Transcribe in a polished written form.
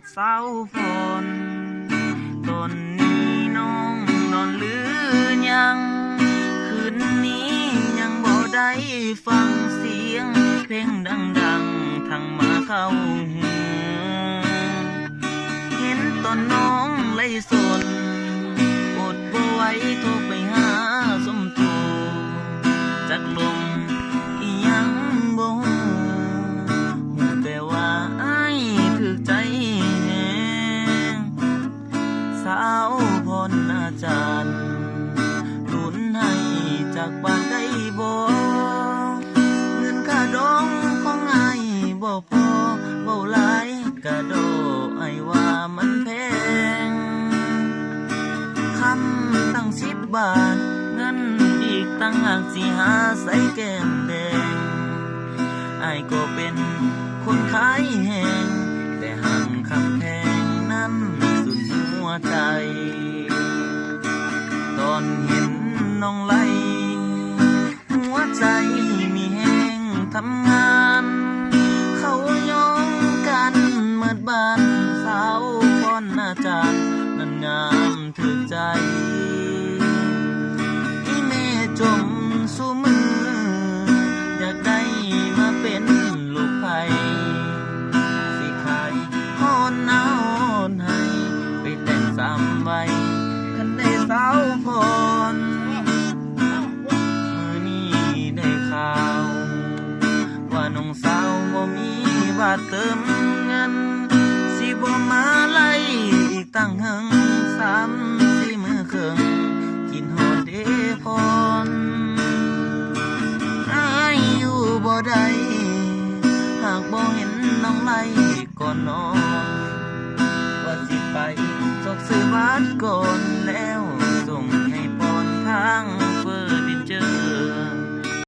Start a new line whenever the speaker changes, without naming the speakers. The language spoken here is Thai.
ดเศร้าฝนตอนนี้น้องนอนหรือยังคืนนี้ยังบ่ได้ฟังเสียงเพลงดังๆทางมาเข้าหูเห็นตอนน้องไล่สนอดบ่ไหวโทรไปหาสมตูจักลมอีหยังบ่ฮู้ฮู้แต่ว่าอ้ายถึกใจแฮงสาวพรอาจารย์ลุ้นให้จากบ้านได้บ่เงินค่าดองของอ้ายบ่พอเว้าหลายกะโดอ้ายว่ามันแพงคำตั้ง10 บาทเงินอีกตั้งหากสิหาใส่แก้มแดงอ้ายก็เป็นคนขายแหงแต่หังคำแพงนั้นสุดหัวใจตอนเห็นน้องไล่หัวใจมีแหงทำงานเขาย้องกันเมิดบ้านสาวพรอาจารย์นั้นงามถึกใจอีแม่จมสู่มืออยากได้มาเป็นลูกไผ่สิขายฮอนเอาให้ไปแต่ง3 ใบคันได้สาวพรมื้อนี้ได้ข่าวว่าน้องสาวบ่มีบาทเติมเงินสิบ่มาไล่อีกตั้งหึง3-4 มื้อครึ่งกินฮอดเด้พรอ้ายอยู่บ่ได้หากบ่เห็นน้องไล่ก่อนนอนว่าสิไปซอกซื้อบ้านก่อน